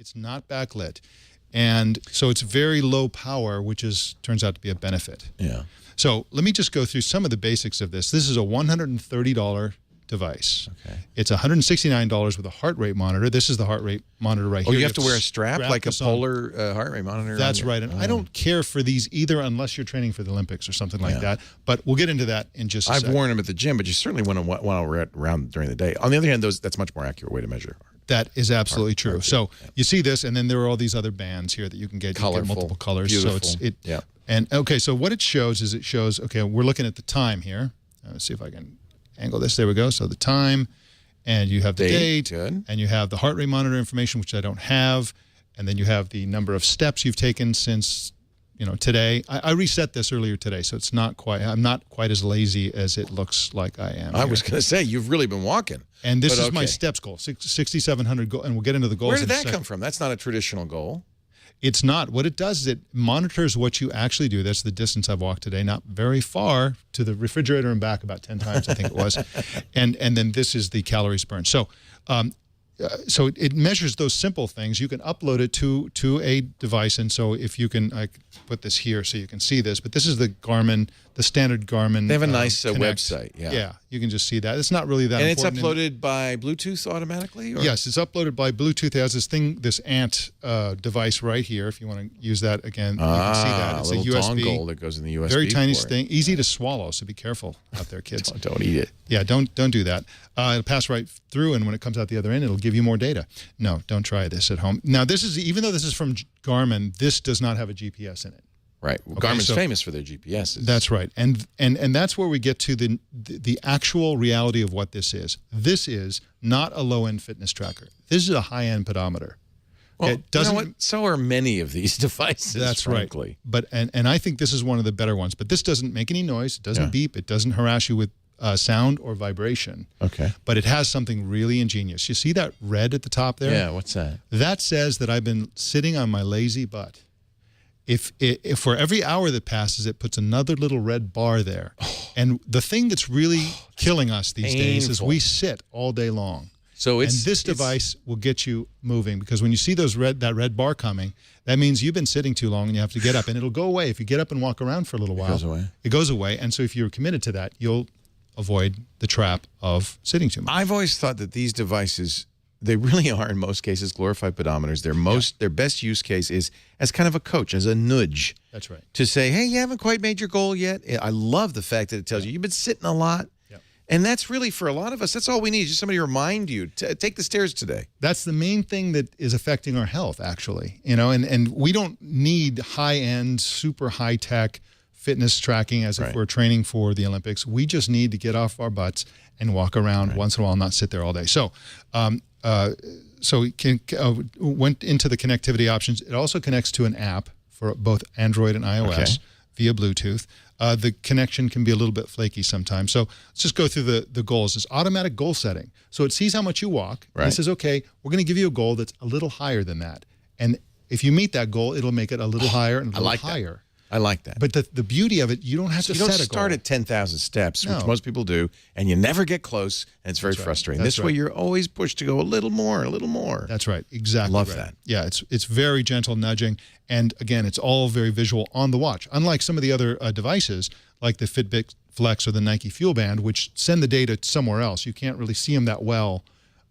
It's not backlit. And so it's very low power, which turns out to be a benefit. Yeah. So let me just go through some of the basics of this. This is a $130 device. Okay. It's $169 with a heart rate monitor. This is the heart rate monitor right here. Oh, you have to wear a strap like a polar heart rate monitor? That's right. And I don't care for these either unless you're training for the Olympics or something like that. But we'll get into that in just a second. I've worn them at the gym, but you certainly want to wear it around during the day. On the other hand, that's a much more accurate way to measure. That is absolutely true. So you see this, and then there are all these other bands here that you can get. Colorful, you get multiple colors. beautiful. So And okay, so what it shows is okay, we're looking at the time here. Let's see if I can angle this. There we go. So the time, and you have the date, and you have the heart rate monitor information, which I don't have, and then you have the number of steps you've taken since today. I reset this earlier today, so it's not quite. I'm not quite as lazy as it looks like I am. I was going to say you've really been walking. And this is my steps goal, 6,700 goal, and we'll get into the goals. Where did that come from? That's not a traditional goal. It's not. What it does is it monitors what you actually do. That's the distance I've walked today, not very far, to the refrigerator and back about 10 times, I think it was. And then this is the calories burned. So so it measures those simple things. You can upload it to a device, and so if you can, I put this here so you can see this, but this is the Garmin, the standard Garmin. They have a nice website. Yeah, you can just see that. It's not really that important. And it's uploaded by Bluetooth automatically? Or? Yes, it's uploaded by Bluetooth. It has this Ant device right here. If you want to use that again, you can see that. It's a USB dongle that goes in the USB. Very tiny thing, easy to swallow. So be careful out there, kids. Don't eat it. Yeah, don't do that. It'll pass right through, and when it comes out the other end, it'll give you more data. No, don't try this at home. Now, this is, even though this is from Garmin, this does not have a GPS in it. Right. Well, Garmin's famous for their GPSs. That's right. And that's where we get to the actual reality of what this is. This is not a low-end fitness tracker. This is a high-end pedometer. Well, it doesn't, you know what? So are many of these devices, that's frankly. Right. But and I think this is one of the better ones. But this doesn't make any noise. It doesn't beep. It doesn't harass you with sound or vibration. Okay. But it has something really ingenious. You see that red at the top there? Yeah, what's that? That says that I've been sitting on my lazy butt. If for every hour that passes, it puts another little red bar there. And the thing that's really killing us these days is we sit all day long. So this device will get you moving, because when you see that red bar coming, that means you've been sitting too long and you have to get up, and it'll go away. If you get up and walk around for a little while, it goes away. It goes away. And so if you're committed to that, you'll avoid the trap of sitting too much. I've always thought that these devices, they really are in most cases glorified pedometers. Their best use case is as kind of a coach, as a nudge. That's right. To say, hey, you haven't quite made your goal yet. I love the fact that it tells you you've been sitting a lot. And that's really, for a lot of us, that's all we need, just somebody to remind you, take the stairs today. That's the main thing that is affecting our health, actually. And we don't need high-end, super high-tech fitness tracking as if we're training for the Olympics. We just need to get off our butts and walk around once in a while, not sit there all day. So we went into the connectivity options. It also connects to an app for both Android and iOS via Bluetooth. The connection can be a little bit flaky sometimes. So let's just go through the goals. It's automatic goal setting. So it sees how much you walk. And it says, okay, we're going to give you a goal that's a little higher than that. And if you meet that goal, it'll make it a little higher and a little higher. I like that. But the beauty of it, you don't have to set a goal. You don't start at 10,000 steps, which most people do, and you never get close, and it's very frustrating. This way, you're always pushed to go a little more, a little more. That's right. Exactly. Love that. Yeah, it's very gentle nudging, and again, it's all very visual on the watch. Unlike some of the other devices, like the Fitbit Flex or the Nike Fuel Band, which send the data somewhere else. You can't really see them that well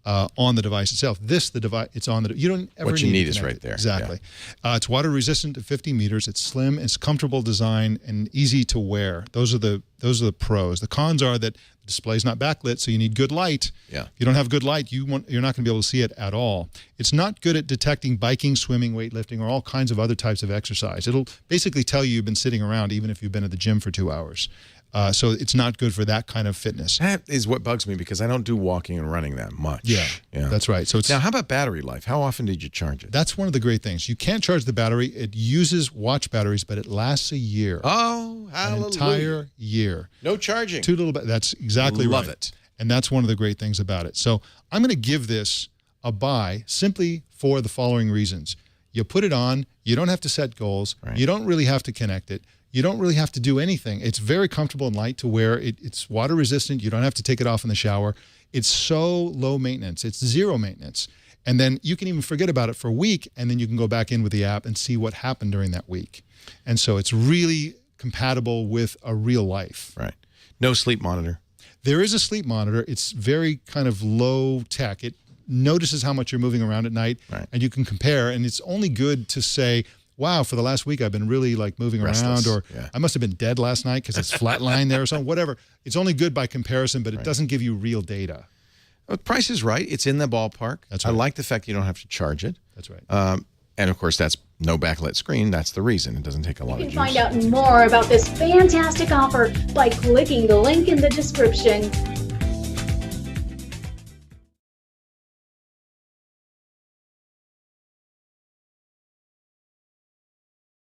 on the device itself. The device, it's on the. You don't ever. What you need is right there. Exactly. Yeah. It's water resistant to 50 meters. It's slim. It's comfortable design and easy to wear. Those are the pros. The cons are that the display's not backlit, so you need good light. Yeah. If you don't have good light, you're not going to be able to see it at all. It's not good at detecting biking, swimming, weightlifting, or all kinds of other types of exercise. It'll basically tell you you've been sitting around even if you've been at the gym for 2 hours. So it's not good for that kind of fitness. That is what bugs me, because I don't do walking and running that much. Yeah, that's right. So now, how about battery life? How often did you charge it? That's one of the great things. You can't charge the battery. It uses watch batteries, but it lasts a year. Oh, hallelujah. An entire year. No charging. That's exactly right. Love it. And that's one of the great things about it. So I'm going to give this a buy simply for the following reasons. You put it on. You don't have to set goals. You don't really have to connect it. You don't really have to do anything. It's very comfortable and light to wear. It's water resistant. You don't have to take it off in the shower. It's so low maintenance. It's zero maintenance. And then you can even forget about it for a week, and then you can go back in with the app and see what happened during that week. And so it's really compatible with a real life. Right. No sleep monitor. There is a sleep monitor. It's very kind of low tech. It notices how much you're moving around at night, and you can compare. And it's only good to say, wow, for the last week I've been really like moving Restless. around, or I must have been dead last night because it's flatlined there or something, whatever. It's only good by comparison, but it doesn't give you real data. Well, the price is right. It's in the ballpark. That's right. I like the fact you don't have to charge it. That's right. And of course, that's no backlit screen. That's the reason. It doesn't take a lot of You juice. can find out more about this fantastic offer by clicking the link in the description.